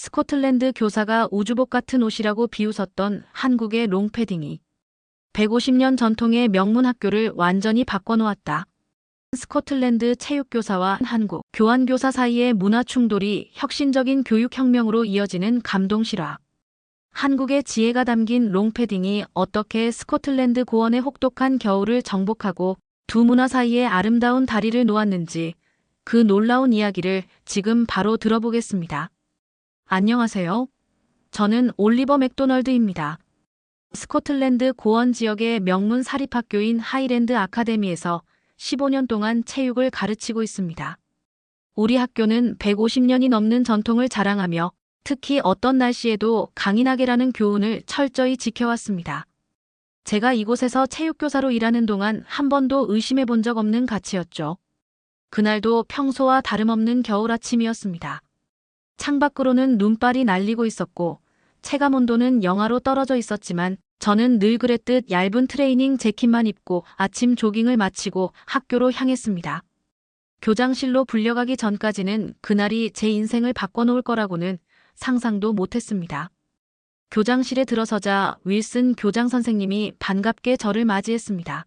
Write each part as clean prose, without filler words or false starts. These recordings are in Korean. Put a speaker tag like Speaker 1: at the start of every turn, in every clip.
Speaker 1: 스코틀랜드 교사가 우주복 같은 옷이라고 비웃었던 한국의 롱패딩이 150년 전통의 명문 학교를 완전히 바꿔놓았다. 스코틀랜드 체육교사와 한국 교환교사 사이의 문화 충돌이 혁신적인 교육혁명으로 이어지는 감동 실화. 한국의 지혜가 담긴 롱패딩이 어떻게 스코틀랜드 고원의 혹독한 겨울을 정복하고 두 문화 사이의 아름다운 다리를 놓았는지 그 놀라운 이야기를 지금 바로 들어보겠습니다. 안녕하세요. 저는 올리버 맥도널드입니다. 스코틀랜드 고원 지역의 명문 사립학교인 하이랜드 아카데미에서 15년 동안 체육을 가르치고 있습니다. 우리 학교는 150년이 넘는 전통을 자랑하며 특히 어떤 날씨에도 강인하게라는 교훈을 철저히 지켜왔습니다. 제가 이곳에서 체육교사로 일하는 동안 한 번도 의심해 본 적 없는 가치였죠. 그날도 평소와 다름없는 겨울 아침이었습니다. 창밖으로는 눈발이 날리고 있었고 체감온도는 영하로 떨어져 있었지만 저는 늘 그랬듯 얇은 트레이닝 재킷만 입고 아침 조깅을 마치고 학교로 향했습니다. 교장실로 불려가기 전까지는 그날이 제 인생을 바꿔놓을 거라고는 상상도 못했습니다. 교장실에 들어서자 윌슨 교장 선생님이 반갑게 저를 맞이했습니다.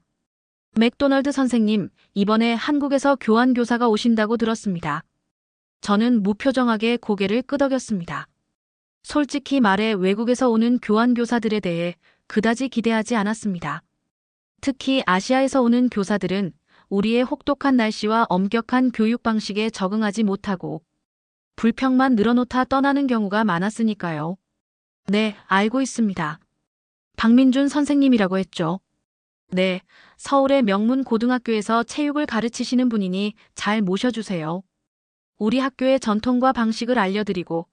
Speaker 1: 맥도널드 선생님, 이번에 한국에서 교환교사가 오신다고 들었습니다. 저는 무표정하게 고개를 끄덕였습니다. 솔직히 말해 외국에서 오는 교환교사들에 대해 그다지 기대하지 않았습니다. 특히 아시아에서 오는 교사들은 우리의 혹독한 날씨와 엄격한 교육 방식에 적응하지 못하고 불평만 늘어놓다 떠나는 경우가 많았으니까요. 네, 알고 있습니다. 박민준 선생님이라고 했죠. 네, 서울의 명문 고등학교에서 체육을 가르치시는 분이니 잘 모셔주세요. 우리 학교의 전통과 방식을 알려드리고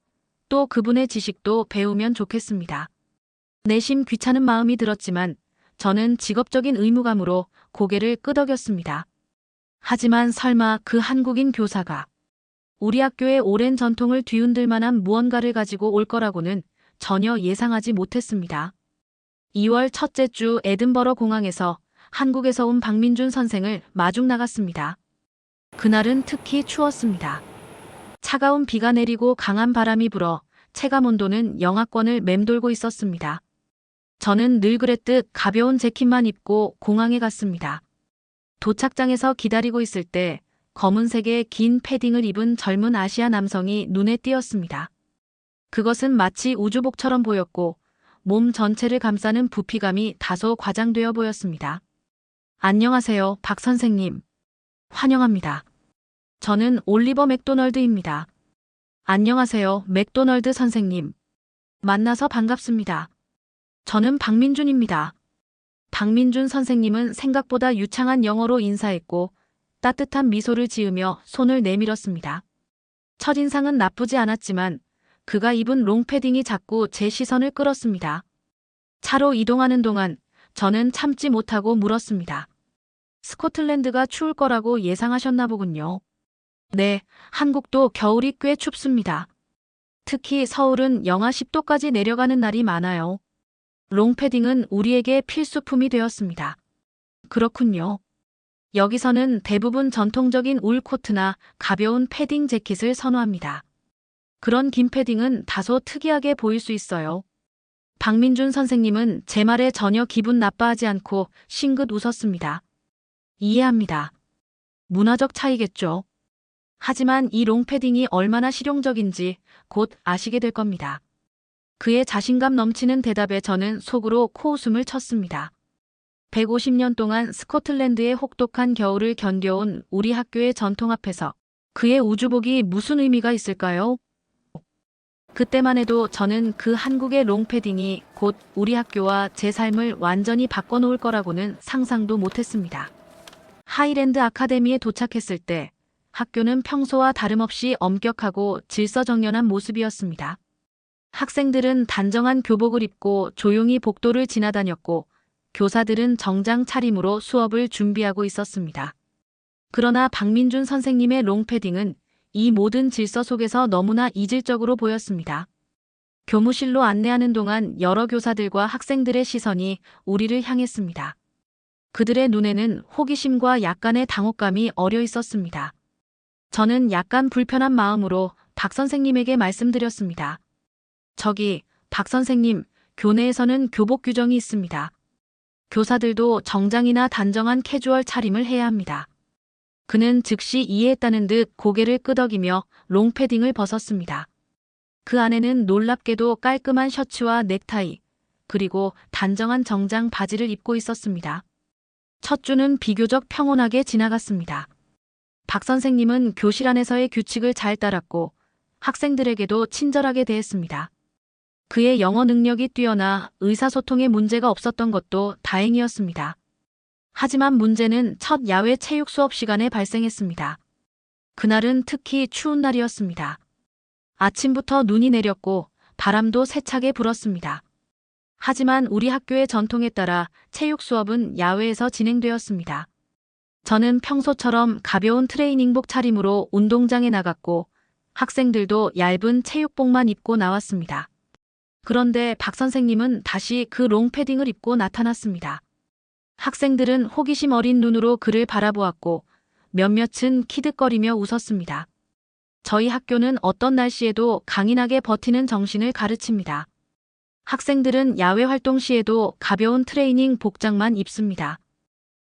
Speaker 1: 또 그분의 지식도 배우면 좋겠습니다. 내심 귀찮은 마음이 들었지만 저는 직업적인 의무감으로 고개를 끄덕였습니다. 하지만 설마 그 한국인 교사가 우리 학교의 오랜 전통을 뒤흔들 만한 무언가를 가지고 올 거라고는 전혀 예상하지 못했습니다. 2월 첫째 주 에든버러 공항에서 한국에서 온 박민준 선생을 마중 나갔습니다. 그날은 특히 추웠습니다. 차가운 비가 내리고 강한 바람이 불어 체감온도는 영하권을 맴돌고 있었습니다. 저는 늘 그랬듯 가벼운 재킷만 입고 공항에 갔습니다. 도착장에서 기다리고 있을 때 검은색의 긴 패딩을 입은 젊은 아시아 남성이 눈에 띄었습니다. 그것은 마치 우주복처럼 보였고 몸 전체를 감싸는 부피감이 다소 과장되어 보였습니다. 안녕하세요, 박 선생님. 환영합니다. 저는 올리버 맥도널드입니다. 안녕하세요, 맥도널드 선생님. 만나서 반갑습니다. 저는 박민준입니다. 박민준 선생님은 생각보다 유창한 영어로 인사했고 따뜻한 미소를 지으며 손을 내밀었습니다. 첫인상은 나쁘지 않았지만 그가 입은 롱패딩이 자꾸 제 시선을 끌었습니다. 차로 이동하는 동안 저는 참지 못하고 물었습니다. 스코틀랜드가 추울 거라고 예상하셨나 보군요. 네, 한국도 겨울이 꽤 춥습니다. 특히 서울은 영하 10도까지 내려가는 날이 많아요. 롱패딩은 우리에게 필수품이 되었습니다. 그렇군요. 여기서는 대부분 전통적인 울 코트나 가벼운 패딩 재킷을 선호합니다. 그런 긴 패딩은 다소 특이하게 보일 수 있어요. 박민준 선생님은 제 말에 전혀 기분 나빠하지 않고 싱긋 웃었습니다. 이해합니다. 문화적 차이겠죠. 하지만 이 롱패딩이 얼마나 실용적인지 곧 아시게 될 겁니다. 그의 자신감 넘치는 대답에 저는 속으로 코웃음을 쳤습니다. 150년 동안 스코틀랜드의 혹독한 겨울을 견뎌온 우리 학교의 전통 앞에서 그의 우주복이 무슨 의미가 있을까요? 그때만 해도 저는 그 한국의 롱패딩이 곧 우리 학교와 제 삶을 완전히 바꿔놓을 거라고는 상상도 못했습니다. 하이랜드 아카데미에 도착했을 때 학교는 평소와 다름없이 엄격하고 질서정연한 모습이었습니다. 학생들은 단정한 교복을 입고 조용히 복도를 지나다녔고 교사들은 정장 차림으로 수업을 준비하고 있었습니다. 그러나 박민준 선생님의 롱패딩은 이 모든 질서 속에서 너무나 이질적으로 보였습니다. 교무실로 안내하는 동안 여러 교사들과 학생들의 시선이 우리를 향했습니다. 그들의 눈에는 호기심과 약간의 당혹감이 어려 있었습니다. 저는 약간 불편한 마음으로 박 선생님에게 말씀드렸습니다. 저기, 박 선생님, 교내에서는 교복 규정이 있습니다. 교사들도 정장이나 단정한 캐주얼 차림을 해야 합니다. 그는 즉시 이해했다는 듯 고개를 끄덕이며 롱패딩을 벗었습니다. 그 안에는 놀랍게도 깔끔한 셔츠와 넥타이, 그리고 단정한 정장 바지를 입고 있었습니다. 첫 주는 비교적 평온하게 지나갔습니다. 박 선생님은 교실 안에서의 규칙을 잘 따랐고 학생들에게도 친절하게 대했습니다. 그의 영어 능력이 뛰어나 의사소통에 문제가 없었던 것도 다행이었습니다. 하지만 문제는 첫 야외 체육 수업 시간에 발생했습니다. 그날은 특히 추운 날이었습니다. 아침부터 눈이 내렸고 바람도 세차게 불었습니다. 하지만 우리 학교의 전통에 따라 체육 수업은 야외에서 진행되었습니다. 저는 평소처럼 가벼운 트레이닝복 차림으로 운동장에 나갔고 학생들도 얇은 체육복만 입고 나왔습니다. 그런데 박 선생님은 다시 그 롱패딩을 입고 나타났습니다. 학생들은 호기심 어린 눈으로 그를 바라보았고 몇몇은 키득거리며 웃었습니다. 저희 학교는 어떤 날씨에도 강인하게 버티는 정신을 가르칩니다. 학생들은 야외 활동 시에도 가벼운 트레이닝 복장만 입습니다.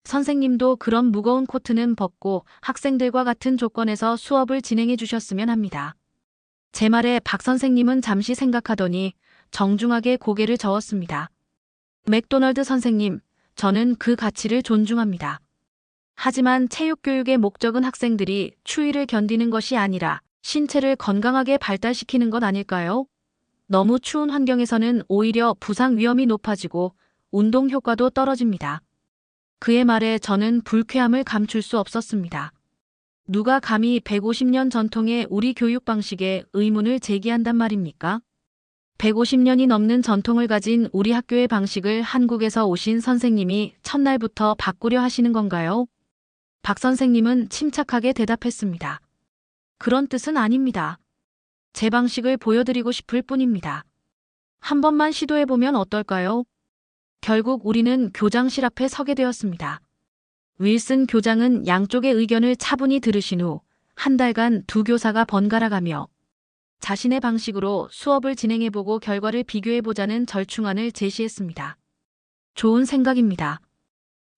Speaker 1: 선생님도 그런 무거운 코트는 벗고 학생들과 같은 조건에서 수업을 진행해 주셨으면 합니다. 제 말에 박 선생님은 잠시 생각하더니 정중하게 고개를 저었습니다. 맥도널드 선생님, 저는 그 가치를 존중합니다. 하지만 체육교육의 목적은 학생들이 추위를 견디는 것이 아니라 신체를 건강하게 발달시키는 것 아닐까요? 너무 추운 환경에서는 오히려 부상 위험이 높아지고 운동 효과도 떨어집니다. 그의 말에 저는 불쾌함을 감출 수 없었습니다. 누가 감히 150년 전통의 우리 교육 방식에 의문을 제기한단 말입니까? 150년이 넘는 전통을 가진 우리 학교의 방식을 한국에서 오신 선생님이 첫날부터 바꾸려 하시는 건가요? 박 선생님은 침착하게 대답했습니다. 그런 뜻은 아닙니다. 제 방식을 보여드리고 싶을 뿐입니다. 한 번만 시도해보면 어떨까요? 결국 우리는 교장실 앞에 서게 되었습니다. 윌슨 교장은 양쪽의 의견을 차분히 들으신 후 한 달간 두 교사가 번갈아가며 자신의 방식으로 수업을 진행해보고 결과를 비교해보자는 절충안을 제시했습니다. 좋은 생각입니다.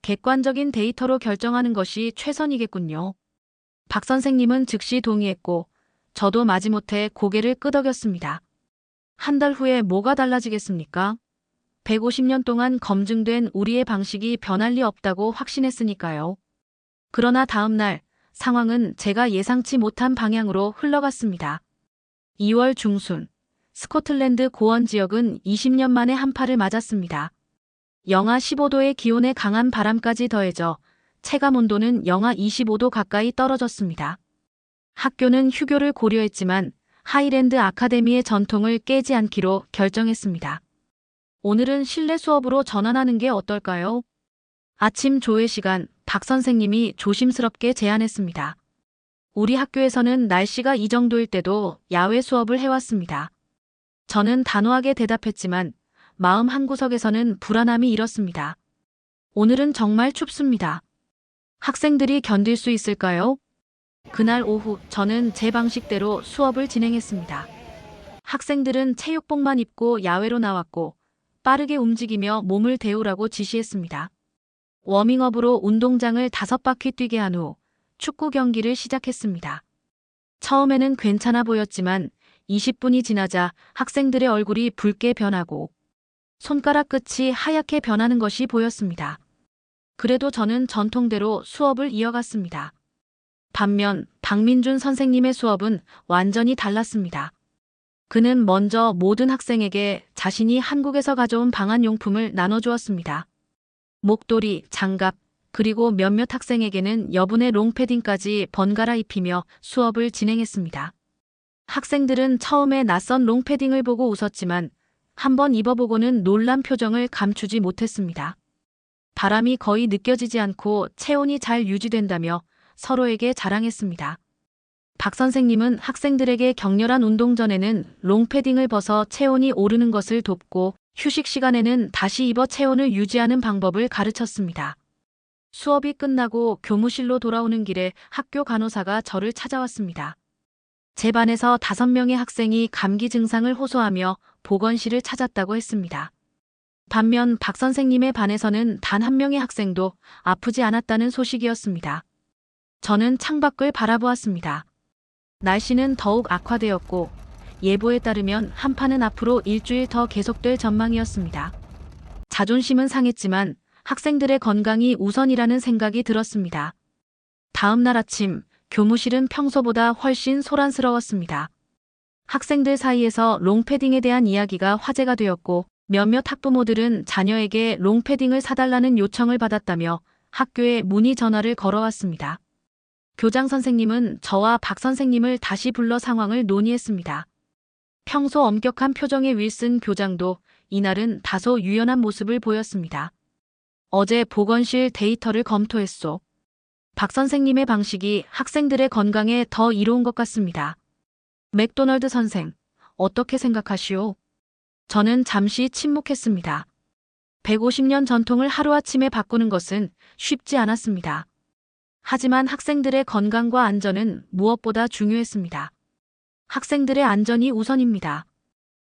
Speaker 1: 객관적인 데이터로 결정하는 것이 최선이겠군요. 박 선생님은 즉시 동의했고 저도 마지못해 고개를 끄덕였습니다. 한 달 후에 뭐가 달라지겠습니까? 150년 동안 검증된 우리의 방식이 변할 리 없다고 확신했으니까요. 그러나 다음 날 상황은 제가 예상치 못한 방향으로 흘러갔습니다. 2월 중순, 스코틀랜드 고원 지역은 20년 만에 한파를 맞았습니다. 영하 15도의 기온에 강한 바람까지 더해져 체감 온도는 영하 25도 가까이 떨어졌습니다. 학교는 휴교를 고려했지만 하이랜드 아카데미의 전통을 깨지 않기로 결정했습니다. 오늘은 실내 수업으로 전환하는 게 어떨까요? 아침 조회 시간 박 선생님이 조심스럽게 제안했습니다. 우리 학교에서는 날씨가 이 정도일 때도 야외 수업을 해왔습니다. 저는 단호하게 대답했지만 마음 한구석에서는 불안함이 일었습니다. 오늘은 정말 춥습니다. 학생들이 견딜 수 있을까요? 그날 오후 저는 제 방식대로 수업을 진행했습니다. 학생들은 체육복만 입고 야외로 나왔고 빠르게 움직이며 몸을 데우라고 지시했습니다. 워밍업으로 운동장을 5바퀴 뛰게 한 후 축구 경기를 시작했습니다. 처음에는 괜찮아 보였지만 20분이 지나자 학생들의 얼굴이 붉게 변하고 손가락 끝이 하얗게 변하는 것이 보였습니다. 그래도 저는 전통대로 수업을 이어갔습니다. 반면 박민준 선생님의 수업은 완전히 달랐습니다. 그는 먼저 모든 학생에게 자신이 한국에서 가져온 방한용품을 나눠주었습니다. 목도리, 장갑, 그리고 몇몇 학생에게는 여분의 롱패딩까지 번갈아 입히며 수업을 진행했습니다. 학생들은 처음에 낯선 롱패딩을 보고 웃었지만 한번 입어보고는 놀란 표정을 감추지 못했습니다. 바람이 거의 느껴지지 않고 체온이 잘 유지된다며 서로에게 자랑했습니다. 박 선생님은 학생들에게 격렬한 운동 전에는 롱패딩을 벗어 체온이 오르는 것을 돕고 휴식 시간에는 다시 입어 체온을 유지하는 방법을 가르쳤습니다. 수업이 끝나고 교무실로 돌아오는 길에 학교 간호사가 저를 찾아왔습니다. 제 반에서 5명의 학생이 감기 증상을 호소하며 보건실을 찾았다고 했습니다. 반면 박 선생님의 반에서는 단 1명의 학생도 아프지 않았다는 소식이었습니다. 저는 창밖을 바라보았습니다. 날씨는 더욱 악화되었고 예보에 따르면 한파는 앞으로 일주일 더 계속될 전망이었습니다. 자존심은 상했지만 학생들의 건강이 우선이라는 생각이 들었습니다. 다음 날 아침 교무실은 평소보다 훨씬 소란스러웠습니다. 학생들 사이에서 롱패딩에 대한 이야기가 화제가 되었고 몇몇 학부모들은 자녀에게 롱패딩을 사달라는 요청을 받았다며 학교에 문의 전화를 걸어왔습니다. 교장 선생님은 저와 박 선생님을 다시 불러 상황을 논의했습니다. 평소 엄격한 표정의 윌슨 교장도 이날은 다소 유연한 모습을 보였습니다. 어제 보건실 데이터를 검토했소. 박 선생님의 방식이 학생들의 건강에 더 이로운 것 같습니다. 맥도널드 선생, 어떻게 생각하시오? 저는 잠시 침묵했습니다. 150년 전통을 하루아침에 바꾸는 것은 쉽지 않았습니다. 하지만 학생들의 건강과 안전은 무엇보다 중요했습니다. 학생들의 안전이 우선입니다.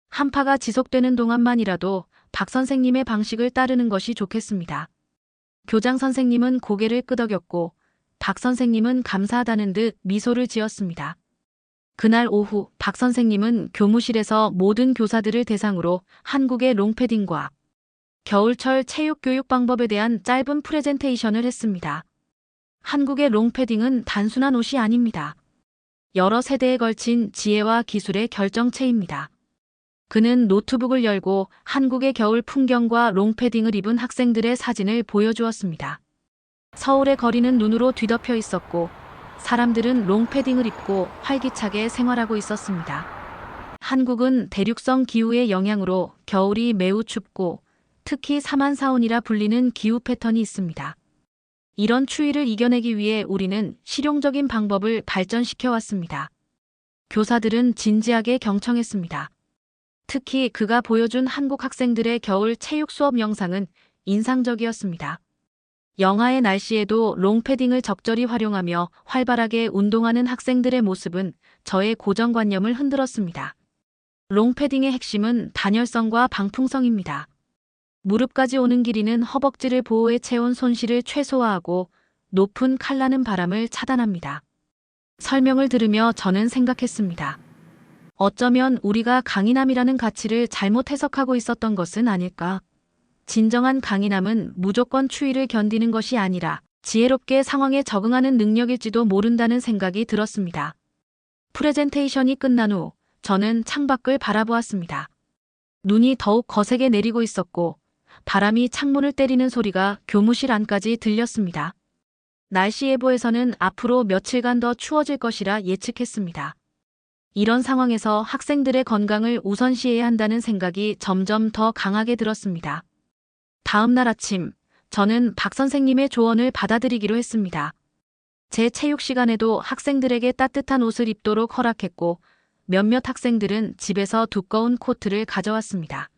Speaker 1: 한파가 지속되는 동안만이라도 박 선생님의 방식을 따르는 것이 좋겠습니다. 교장 선생님은 고개를 끄덕였고 박 선생님은 감사하다는 듯 미소를 지었습니다. 그날 오후 박 선생님은 교무실에서 모든 교사들을 대상으로 한국의 롱패딩과 겨울철 체육 교육 방법에 대한 짧은 프레젠테이션을 했습니다. 한국의 롱패딩은 단순한 옷이 아닙니다. 여러 세대에 걸친 지혜와 기술의 결정체입니다. 그는 노트북을 열고 한국의 겨울 풍경과 롱패딩을 입은 학생들의 사진을 보여주었습니다. 서울의 거리는 눈으로 뒤덮여 있었고 사람들은 롱패딩을 입고 활기차게 생활하고 있었습니다. 한국은 대륙성 기후의 영향으로 겨울이 매우 춥고 특히 사만사온이라 불리는 기후 패턴이 있습니다. 이런 추위를 이겨내기 위해 우리는 실용적인 방법을 발전시켜 왔습니다. 교사들은 진지하게 경청했습니다. 특히 그가 보여준 한국 학생들의 겨울 체육 수업 영상은 인상적이었습니다. 영하의 날씨에도 롱패딩을 적절히 활용하며 활발하게 운동하는 학생들의 모습은 저의 고정관념을 흔들었습니다. 롱패딩의 핵심은 단열성과 방풍성입니다. 무릎까지 오는 길이는 허벅지를 보호해 체온 손실을 최소화하고 높은 칼나는 바람을 차단합니다. 설명을 들으며 저는 생각했습니다. 어쩌면 우리가 강인함이라는 가치를 잘못 해석하고 있었던 것은 아닐까? 진정한 강인함은 무조건 추위를 견디는 것이 아니라 지혜롭게 상황에 적응하는 능력일지도 모른다는 생각이 들었습니다. 프레젠테이션이 끝난 후 저는 창밖을 바라보았습니다. 눈이 더욱 거세게 내리고 있었고 바람이 창문을 때리는 소리가 교무실 안까지 들렸습니다. 날씨 예보에서는 앞으로 며칠간 더 추워질 것이라 예측했습니다. 이런 상황에서 학생들의 건강을 우선시해야 한다는 생각이 점점 더 강하게 들었습니다. 다음 날 아침, 저는 박 선생님의 조언을 받아들이기로 했습니다. 제 체육 시간에도 학생들에게 따뜻한 옷을 입도록 허락했고 몇몇 학생들은 집에서 두꺼운 코트를 가져왔습니다.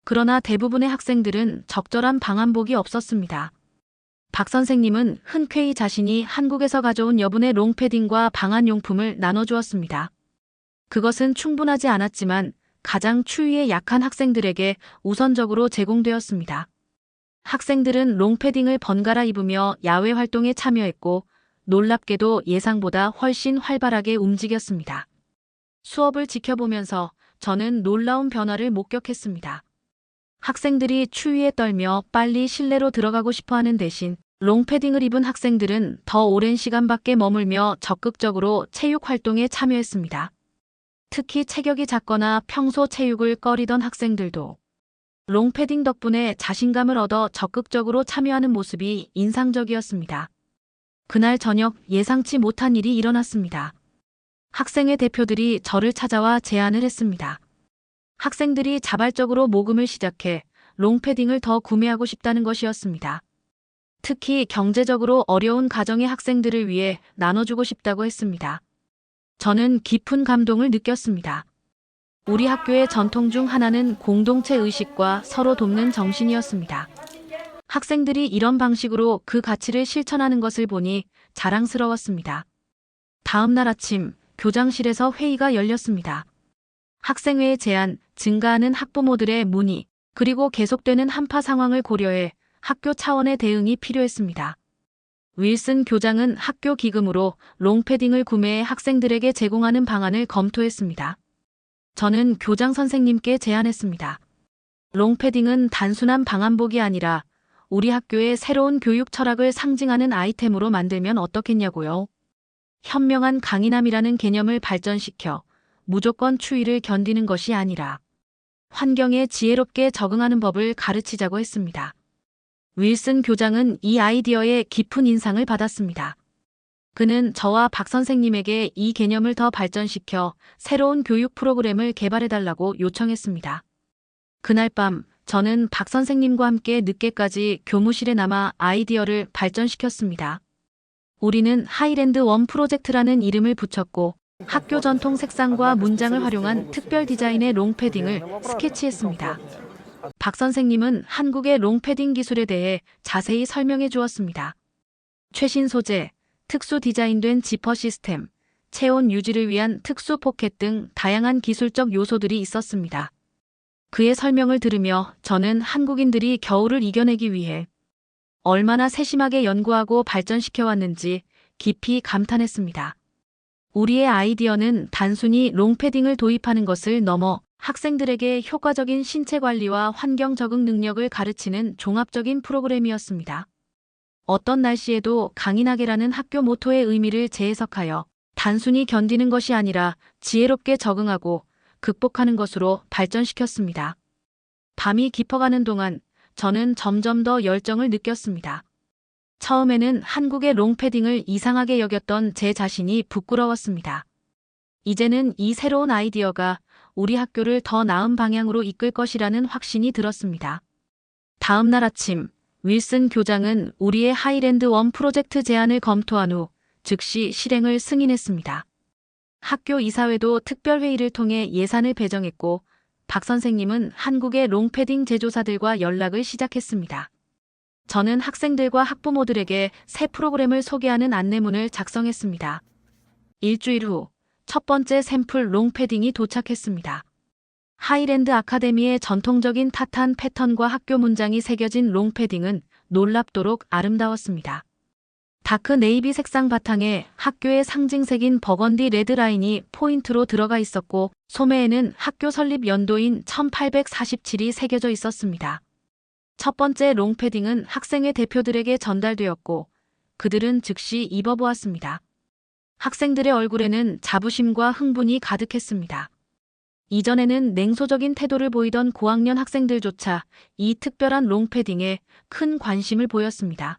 Speaker 1: 그러나 대부분의 학생들은 적절한 방한복이 없었습니다. 박 선생님은 흔쾌히 자신이 한국에서 가져온 여분의 롱패딩과 방한용품을 나눠주었습니다. 그것은 충분하지 않았지만 가장 추위에 약한 학생들에게 우선적으로 제공되었습니다. 학생들은 롱패딩을 번갈아 입으며 야외 활동에 참여했고 놀랍게도 예상보다 훨씬 활발하게 움직였습니다. 수업을 지켜보면서 저는 놀라운 변화를 목격했습니다. 학생들이 추위에 떨며 빨리 실내로 들어가고 싶어하는 대신 롱패딩을 입은 학생들은 더 오랜 시간 밖에 머물며 적극적으로 체육 활동에 참여했습니다. 특히 체격이 작거나 평소 체육을 꺼리던 학생들도 롱패딩 덕분에 자신감을 얻어 적극적으로 참여하는 모습이 인상적이었습니다. 그날 저녁 예상치 못한 일이 일어났습니다. 학생회 대표들이 저를 찾아와 제안을 했습니다. 학생들이 자발적으로 모금을 시작해 롱패딩을 더 구매하고 싶다는 것이었습니다. 특히 경제적으로 어려운 가정의 학생들을 위해 나눠주고 싶다고 했습니다. 저는 깊은 감동을 느꼈습니다. 우리 학교의 전통 중 하나는 공동체 의식과 서로 돕는 정신이었습니다. 학생들이 이런 방식으로 그 가치를 실천하는 것을 보니 자랑스러웠습니다. 다음 날 아침 교장실에서 회의가 열렸습니다. 학생회의 제안, 증가하는 학부모들의 문의, 그리고 계속되는 한파 상황을 고려해 학교 차원의 대응이 필요했습니다. 윌슨 교장은 학교 기금으로 롱패딩을 구매해 학생들에게 제공하는 방안을 검토했습니다. 저는 교장 선생님께 제안했습니다. 롱패딩은 단순한 방한복이 아니라 우리 학교의 새로운 교육 철학을 상징하는 아이템으로 만들면 어떻겠냐고요. 현명한 강인함이라는 개념을 발전시켜 무조건 추위를 견디는 것이 아니라 환경에 지혜롭게 적응하는 법을 가르치자고 했습니다. 윌슨 교장은 이 아이디어에 깊은 인상을 받았습니다. 그는 저와 박 선생님에게 이 개념을 더 발전시켜 새로운 교육 프로그램을 개발해달라고 요청했습니다. 그날 밤 저는 박 선생님과 함께 늦게까지 교무실에 남아 아이디어를 발전시켰습니다. 우리는 하이랜드 원 프로젝트라는 이름을 붙였고 학교 전통 색상과 문장을 활용한 특별 디자인의 롱패딩을 스케치했습니다. 박 선생님은 한국의 롱패딩 기술에 대해 자세히 설명해 주었습니다. 최신 소재, 특수 디자인된 지퍼 시스템, 체온 유지를 위한 특수 포켓 등 다양한 기술적 요소들이 있었습니다. 그의 설명을 들으며 저는 한국인들이 겨울을 이겨내기 위해 얼마나 세심하게 연구하고 발전시켜 왔는지 깊이 감탄했습니다. 우리의 아이디어는 단순히 롱패딩을 도입하는 것을 넘어 학생들에게 효과적인 신체 관리와 환경 적응 능력을 가르치는 종합적인 프로그램이었습니다. 어떤 날씨에도 강인하게라는 학교 모토의 의미를 재해석하여 단순히 견디는 것이 아니라 지혜롭게 적응하고 극복하는 것으로 발전시켰습니다. 밤이 깊어가는 동안 저는 점점 더 열정을 느꼈습니다. 처음에는 한국의 롱패딩을 이상하게 여겼던 제 자신이 부끄러웠습니다. 이제는 이 새로운 아이디어가 우리 학교를 더 나은 방향으로 이끌 것이라는 확신이 들었습니다. 다음 날 아침, 윌슨 교장은 우리의 하이랜드 원 프로젝트 제안을 검토한 후 즉시 실행을 승인했습니다. 학교 이사회도 특별회의를 통해 예산을 배정했고 박 선생님은 한국의 롱패딩 제조사들과 연락을 시작했습니다. 저는 학생들과 학부모들에게 새 프로그램을 소개하는 안내문을 작성했습니다. 일주일 후 첫 번째 샘플 롱패딩이 도착했습니다. 하이랜드 아카데미의 전통적인 타탄 패턴과 학교 문장이 새겨진 롱패딩은 놀랍도록 아름다웠습니다. 다크 네이비 색상 바탕에 학교의 상징색인 버건디 레드 라인이 포인트로 들어가 있었고 소매에는 학교 설립 연도인 1847이 새겨져 있었습니다. 첫 번째 롱패딩은 학생회 대표들에게 전달되었고 그들은 즉시 입어보았습니다. 학생들의 얼굴에는 자부심과 흥분이 가득했습니다. 이전에는 냉소적인 태도를 보이던 고학년 학생들조차 이 특별한 롱패딩에 큰 관심을 보였습니다.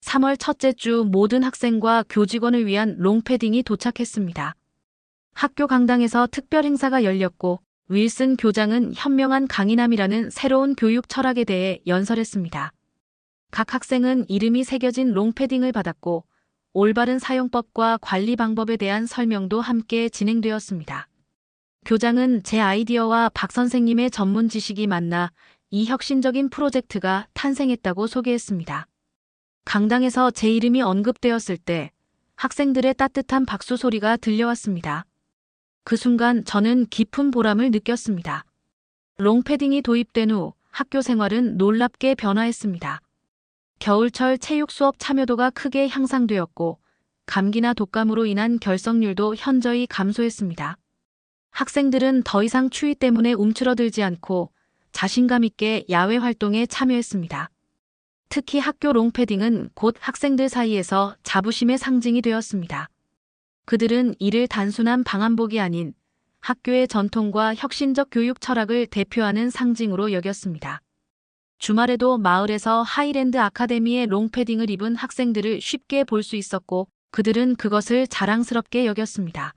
Speaker 1: 3월 첫째 주 모든 학생과 교직원을 위한 롱패딩이 도착했습니다. 학교 강당에서 특별 행사가 열렸고 윌슨 교장은 현명한 강인함이라는 새로운 교육 철학에 대해 연설했습니다. 각 학생은 이름이 새겨진 롱패딩을 받았고 올바른 사용법과 관리 방법에 대한 설명도 함께 진행되었습니다. 교장은 제 아이디어와 박 선생님의 전문 지식이 만나 이 혁신적인 프로젝트가 탄생했다고 소개했습니다. 강당에서 제 이름이 언급되었을 때 학생들의 따뜻한 박수 소리가 들려왔습니다. 그 순간 저는 깊은 보람을 느꼈습니다. 롱패딩이 도입된 후 학교 생활은 놀랍게 변화했습니다. 겨울철 체육 수업 참여도가 크게 향상되었고 감기나 독감으로 인한 결석률도 현저히 감소했습니다. 학생들은 더 이상 추위 때문에 움츠러들지 않고 자신감 있게 야외 활동에 참여했습니다. 특히 학교 롱패딩은 곧 학생들 사이에서 자부심의 상징이 되었습니다. 그들은 이를 단순한 방한복이 아닌 학교의 전통과 혁신적 교육 철학을 대표하는 상징으로 여겼습니다. 주말에도 마을에서 하이랜드 아카데미의 롱패딩을 입은 학생들을 쉽게 볼 수 있었고 그들은 그것을 자랑스럽게 여겼습니다.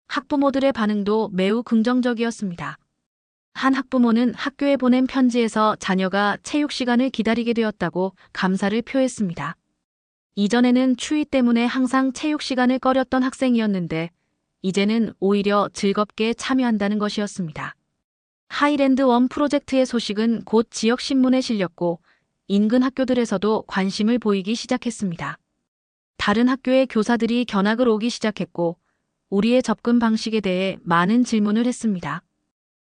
Speaker 1: 학부모들의 반응도 매우 긍정적이었습니다. 한 학부모는 학교에 보낸 편지에서 자녀가 체육 시간을 기다리게 되었다고 감사를 표했습니다. 이전에는 추위 때문에 항상 체육 시간을 꺼렸던 학생이었는데 이제는 오히려 즐겁게 참여한다는 것이었습니다. 하이랜드 원 프로젝트의 소식은 곧 지역 신문에 실렸고 인근 학교들에서도 관심을 보이기 시작했습니다. 다른 학교의 교사들이 견학을 오기 시작했고 우리의 접근 방식에 대해 많은 질문을 했습니다.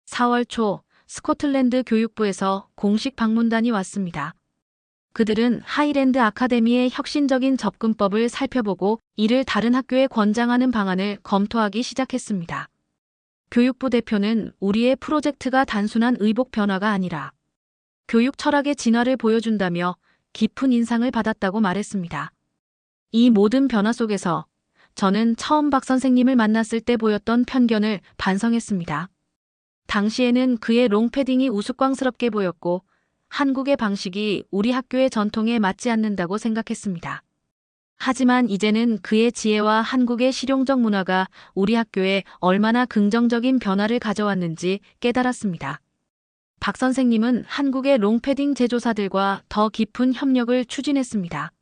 Speaker 1: 4월 초 스코틀랜드 교육부에서 공식 방문단이 왔습니다. 그들은 하이랜드 아카데미의 혁신적인 접근법을 살펴보고 이를 다른 학교에 권장하는 방안을 검토하기 시작했습니다. 교육부 대표는 우리의 프로젝트가 단순한 의복 변화가 아니라 교육 철학의 진화를 보여준다며 깊은 인상을 받았다고 말했습니다. 이 모든 변화 속에서 저는 처음 박 선생님을 만났을 때 보였던 편견을 반성했습니다. 당시에는 그의 롱패딩이 우스꽝스럽게 보였고 한국의 방식이 우리 학교의 전통에 맞지 않는다고 생각했습니다. 하지만 이제는 그의 지혜와 한국의 실용적 문화가 우리 학교에 얼마나 긍정적인 변화를 가져왔는지 깨달았습니다. 박 선생님은 한국의 롱패딩 제조사들과 더 깊은 협력을 추진했습니다.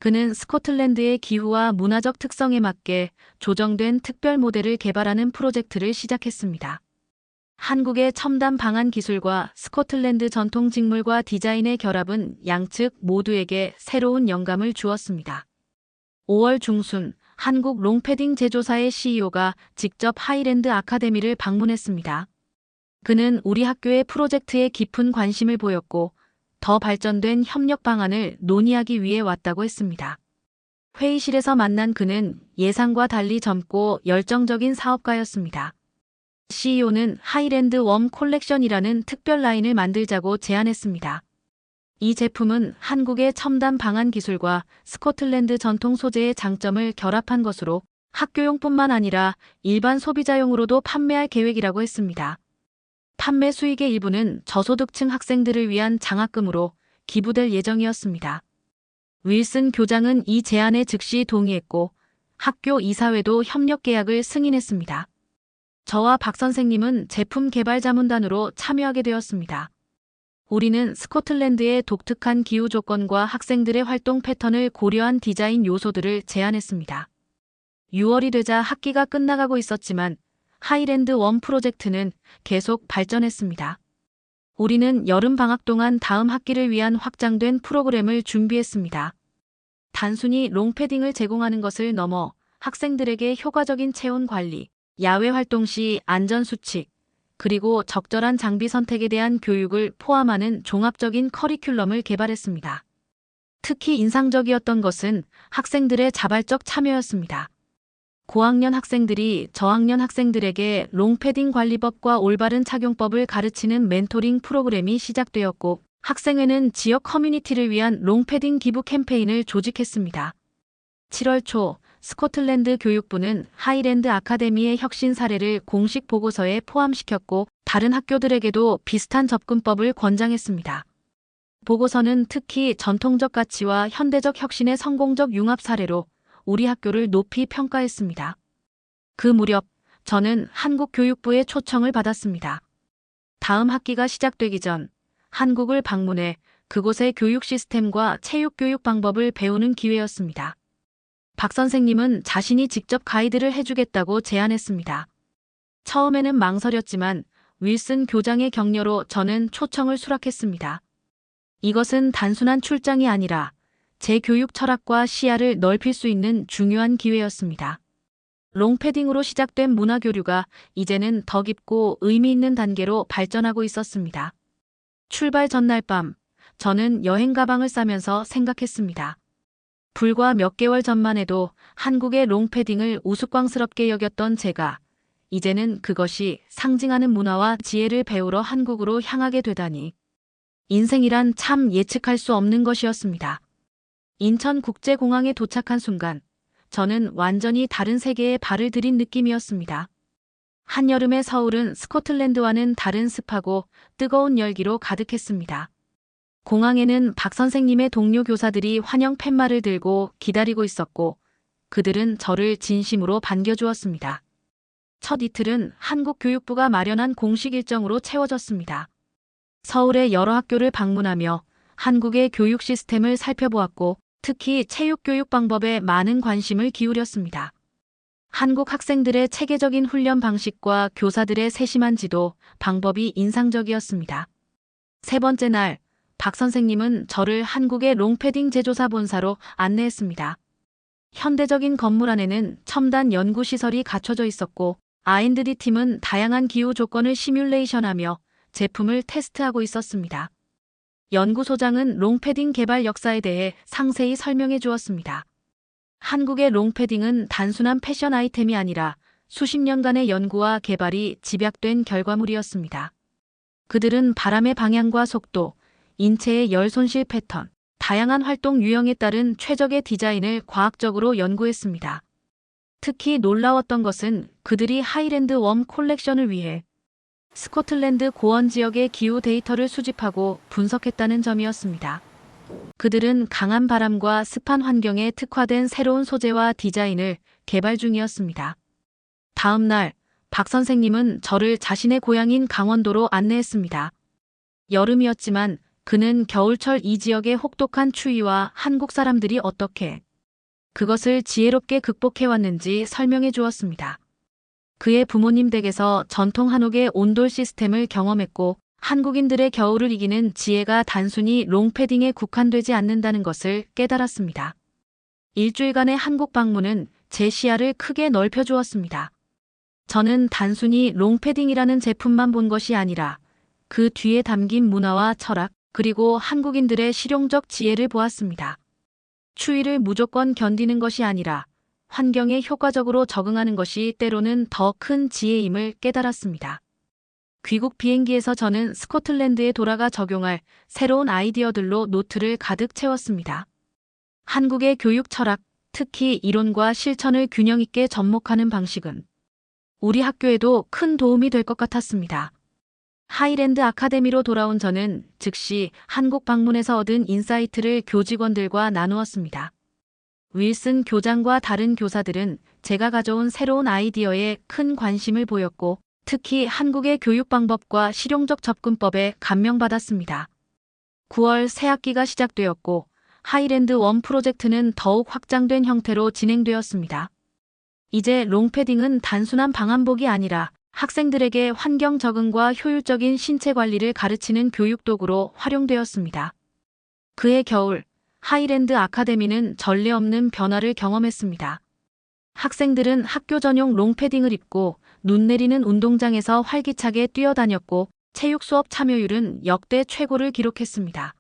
Speaker 1: 그는 스코틀랜드의 기후와 문화적 특성에 맞게 조정된 특별 모델을 개발하는 프로젝트를 시작했습니다. 한국의 첨단 방한 기술과 스코틀랜드 전통 직물과 디자인의 결합은 양측 모두에게 새로운 영감을 주었습니다. 5월 중순 한국 롱패딩 제조사의 CEO가 직접 하이랜드 아카데미를 방문했습니다. 그는 우리 학교의 프로젝트에 깊은 관심을 보였고 더 발전된 협력 방안을 논의하기 위해 왔다고 했습니다. 회의실에서 만난 그는 예상과 달리 젊고 열정적인 사업가였습니다. CEO는 하이랜드 웜 콜렉션이라는 특별 라인을 만들자고 제안했습니다. 이 제품은 한국의 첨단 방한 기술과 스코틀랜드 전통 소재의 장점을 결합한 것으로 학교용뿐만 아니라 일반 소비자용으로도 판매할 계획이라고 했습니다. 판매 수익의 일부는 저소득층 학생들을 위한 장학금으로 기부될 예정이었습니다. 윌슨 교장은 이 제안에 즉시 동의했고 학교 이사회도 협력 계약을 승인했습니다. 저와 박 선생님은 제품 개발 자문단으로 참여하게 되었습니다. 우리는 스코틀랜드의 독특한 기후 조건과 학생들의 활동 패턴을 고려한 디자인 요소들을 제안했습니다. 6월이 되자 학기가 끝나가고 있었지만 하이랜드 원 프로젝트는 계속 발전했습니다. 우리는 여름 방학 동안 다음 학기를 위한 확장된 프로그램을 준비했습니다. 단순히 롱패딩을 제공하는 것을 넘어 학생들에게 효과적인 체온 관리, 야외 활동 시 안전 수칙, 그리고 적절한 장비 선택에 대한 교육을 포함하는 종합적인 커리큘럼을 개발했습니다. 특히 인상적이었던 것은 학생들의 자발적 참여였습니다. 고학년 학생들이 저학년 학생들에게 롱패딩 관리법과 올바른 착용법을 가르치는 멘토링 프로그램이 시작되었고 학생회는 지역 커뮤니티를 위한 롱패딩 기부 캠페인을 조직했습니다. 7월 초 스코틀랜드 교육부는 하이랜드 아카데미의 혁신 사례를 공식 보고서에 포함시켰고 다른 학교들에게도 비슷한 접근법을 권장했습니다. 보고서는 특히 전통적 가치와 현대적 혁신의 성공적 융합 사례로 우리 학교를 높이 평가했습니다. 그 무렵 저는 한국 교육부의 초청을 받았습니다. 다음 학기가 시작되기 전 한국을 방문해 그곳의 교육 시스템과 체육 교육 방법을 배우는 기회였습니다. 박 선생님은 자신이 직접 가이드를 해주겠다고 제안했습니다. 처음에는 망설였지만 윌슨 교장의 격려로 저는 초청을 수락했습니다. 이것은 단순한 출장이 아니라 제 교육 철학과 시야를 넓힐 수 있는 중요한 기회였습니다. 롱패딩으로 시작된 문화교류가 이제는 더 깊고 의미 있는 단계로 발전하고 있었습니다. 출발 전날 밤, 저는 여행 가방을 싸면서 생각했습니다. 불과 몇 개월 전만 해도 한국의 롱패딩을 우스꽝스럽게 여겼던 제가 이제는 그것이 상징하는 문화와 지혜를 배우러 한국으로 향하게 되다니. 인생이란 참 예측할 수 없는 것이었습니다. 인천국제공항에 도착한 순간 저는 완전히 다른 세계에 발을 들인 느낌이었습니다. 한여름의 서울은 스코틀랜드와는 다른 습하고 뜨거운 열기로 가득했습니다. 공항에는 박 선생님의 동료 교사들이 환영 팻말을 들고 기다리고 있었고 그들은 저를 진심으로 반겨주었습니다. 첫 이틀은 한국 교육부가 마련한 공식 일정으로 채워졌습니다. 서울의 여러 학교를 방문하며 한국의 교육 시스템을 살펴보았고 특히 체육교육 방법에 많은 관심을 기울였습니다. 한국 학생들의 체계적인 훈련 방식과 교사들의 세심한 지도, 방법이 인상적이었습니다. 세 번째 날, 박 선생님은 저를 한국의 롱패딩 제조사 본사로 안내했습니다. 현대적인 건물 안에는 첨단 연구시설이 갖춰져 있었고 R&D 팀은 다양한 기후 조건을 시뮬레이션하며 제품을 테스트하고 있었습니다. 연구소장은 롱패딩 개발 역사에 대해 상세히 설명해 주었습니다. 한국의 롱패딩은 단순한 패션 아이템이 아니라 수십 년간의 연구와 개발이 집약된 결과물이었습니다. 그들은 바람의 방향과 속도, 인체의 열 손실 패턴, 다양한 활동 유형에 따른 최적의 디자인을 과학적으로 연구했습니다. 특히 놀라웠던 것은 그들이 하이랜드 웜 콜렉션을 위해 스코틀랜드 고원 지역의 기후 데이터를 수집하고 분석했다는 점이었습니다. 그들은 강한 바람과 습한 환경에 특화된 새로운 소재와 디자인을 개발 중이었습니다. 다음 날, 박 선생님은 저를 자신의 고향인 강원도로 안내했습니다. 여름이었지만 그는 겨울철 이 지역의 혹독한 추위와 한국 사람들이 어떻게 그것을 지혜롭게 극복해왔는지 설명해 주었습니다. 그의 부모님 댁에서 전통 한옥의 온돌 시스템을 경험했고 한국인들의 겨울을 이기는 지혜가 단순히 롱패딩에 국한되지 않는다는 것을 깨달았습니다. 일주일간의 한국 방문은 제 시야를 크게 넓혀주었습니다. 저는 단순히 롱패딩이라는 제품만 본 것이 아니라 그 뒤에 담긴 문화와 철학, 그리고 한국인들의 실용적 지혜를 보았습니다. 추위를 무조건 견디는 것이 아니라 환경에 효과적으로 적응하는 것이 때로는 더 큰 지혜임을 깨달았습니다. 귀국 비행기에서 저는 스코틀랜드에 돌아가 적용할 새로운 아이디어들로 노트를 가득 채웠습니다. 한국의 교육 철학, 특히 이론과 실천을 균형 있게 접목하는 방식은 우리 학교에도 큰 도움이 될 것 같았습니다. 하이랜드 아카데미로 돌아온 저는 즉시 한국 방문에서 얻은 인사이트를 교직원들과 나누었습니다. 윌슨 교장과 다른 교사들은 제가 가져온 새로운 아이디어에 큰 관심을 보였고 특히 한국의 교육 방법과 실용적 접근법에 감명받았습니다. 9월 새 학기가 시작되었고 하이랜드 원 프로젝트는 더욱 확장된 형태로 진행되었습니다. 이제 롱패딩은 단순한 방한복이 아니라 학생들에게 환경 적응과 효율적인 신체 관리를 가르치는 교육 도구로 활용되었습니다. 그해 겨울, 하이랜드 아카데미는 전례 없는 변화를 경험했습니다. 학생들은 학교 전용 롱패딩을 입고 눈 내리는 운동장에서 활기차게 뛰어다녔고 체육 수업 참여율은 역대 최고를 기록했습니다.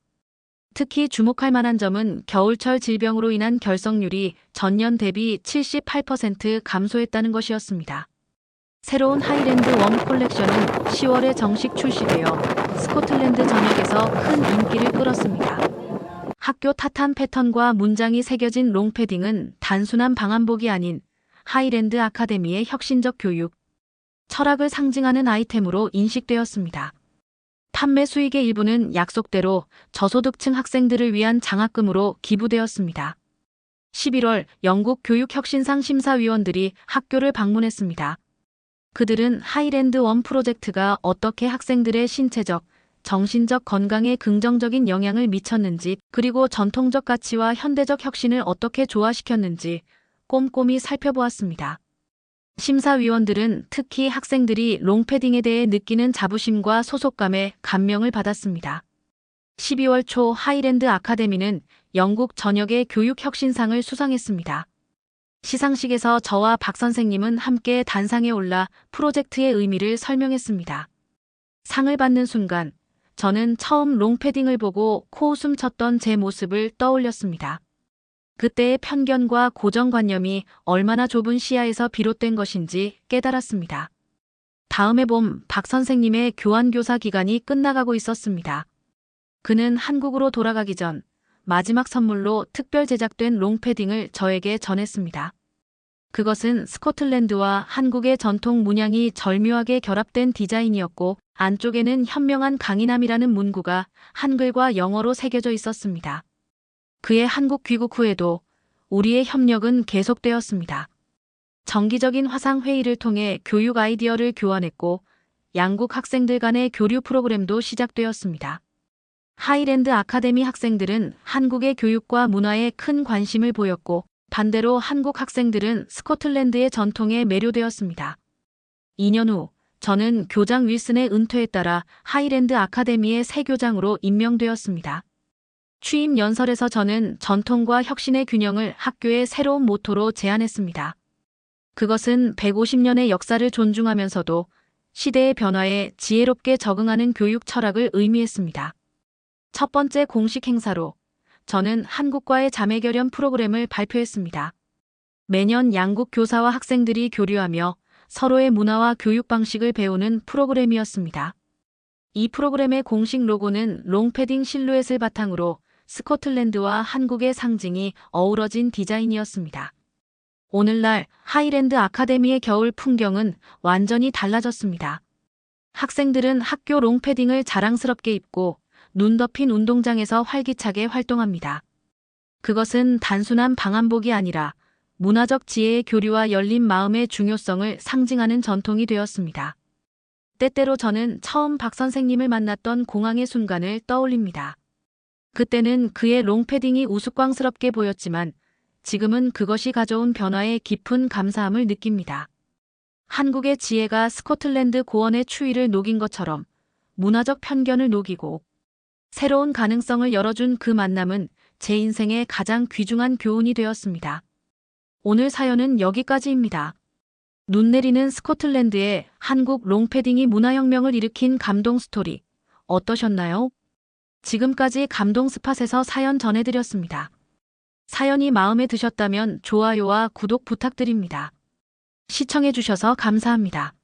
Speaker 1: 특히 주목할 만한 점은 겨울철 질병으로 인한 결석률이 전년 대비 78% 감소했다는 것이었습니다. 새로운 하이랜드 원 콜렉션은 10월에 정식 출시되어 스코틀랜드 전역에서 큰 인기를 끌었습니다. 학교 타탄 패턴과 문장이 새겨진 롱패딩은 단순한 방한복이 아닌 하이랜드 아카데미의 혁신적 교육, 철학을 상징하는 아이템으로 인식되었습니다. 판매 수익의 일부는 약속대로 저소득층 학생들을 위한 장학금으로 기부되었습니다. 11월 영국 교육혁신상 심사위원들이 학교를 방문했습니다. 그들은 하이랜드 원 프로젝트가 어떻게 학생들의 신체적, 정신적 건강에 긍정적인 영향을 미쳤는지 그리고 전통적 가치와 현대적 혁신을 어떻게 조화시켰는지 꼼꼼히 살펴보았습니다. 심사위원들은 특히 학생들이 롱패딩에 대해 느끼는 자부심과 소속감에 감명을 받았습니다. 12월 초 하이랜드 아카데미는 영국 전역의 교육혁신상을 수상했습니다. 시상식에서 저와 박 선생님은 함께 단상에 올라 프로젝트의 의미를 설명했습니다. 상을 받는 순간 저는 처음 롱패딩을 보고 코웃음 쳤던 제 모습을 떠올렸습니다. 그때의 편견과 고정관념이 얼마나 좁은 시야에서 비롯된 것인지 깨달았습니다. 다음해 봄 박 선생님의 교환교사 기간이 끝나가고 있었습니다. 그는 한국으로 돌아가기 전 마지막 선물로 특별 제작된 롱패딩을 저에게 전했습니다. 그것은 스코틀랜드와 한국의 전통 문양이 절묘하게 결합된 디자인이었고 안쪽에는 현명한 강인함이라는 문구가 한글과 영어로 새겨져 있었습니다. 그의 한국 귀국 후에도 우리의 협력은 계속되었습니다. 정기적인 화상회의를 통해 교육 아이디어를 교환했고 양국 학생들 간의 교류 프로그램도 시작되었습니다. 하이랜드 아카데미 학생들은 한국의 교육과 문화에 큰 관심을 보였고 반대로 한국 학생들은 스코틀랜드의 전통에 매료되었습니다. 2년 후 저는 교장 윌슨의 은퇴에 따라 하이랜드 아카데미의 새 교장으로 임명되었습니다. 취임 연설에서 저는 전통과 혁신의 균형을 학교의 새로운 모토로 제안했습니다. 그것은 150년의 역사를 존중하면서도 시대의 변화에 지혜롭게 적응하는 교육 철학을 의미했습니다. 첫 번째 공식 행사로 저는 한국과의 자매결연 프로그램을 발표했습니다. 매년 양국 교사와 학생들이 교류하며 서로의 문화와 교육 방식을 배우는 프로그램이었습니다. 이 프로그램의 공식 로고는 롱패딩 실루엣을 바탕으로 스코틀랜드와 한국의 상징이 어우러진 디자인이었습니다. 오늘날 하이랜드 아카데미의 겨울 풍경은 완전히 달라졌습니다. 학생들은 학교 롱패딩을 자랑스럽게 입고 눈 덮인 운동장에서 활기차게 활동합니다. 그것은 단순한 방한복이 아니라 문화적 지혜의 교류와 열린 마음의 중요성을 상징하는 전통이 되었습니다. 때때로 저는 처음 박 선생님을 만났던 공항의 순간을 떠올립니다. 그때는 그의 롱패딩이 우스꽝스럽게 보였지만 지금은 그것이 가져온 변화에 깊은 감사함을 느낍니다. 한국의 지혜가 스코틀랜드 고원의 추위를 녹인 것처럼 문화적 편견을 녹이고 새로운 가능성을 열어준 그 만남은 제 인생의 가장 귀중한 교훈이 되었습니다. 오늘 사연은 여기까지입니다. 눈 내리는 스코틀랜드의 한국 롱패딩이 문화혁명을 일으킨 감동 스토리 어떠셨나요? 지금까지 감동 스팟에서 사연 전해드렸습니다. 사연이 마음에 드셨다면 좋아요와 구독 부탁드립니다. 시청해주셔서 감사합니다.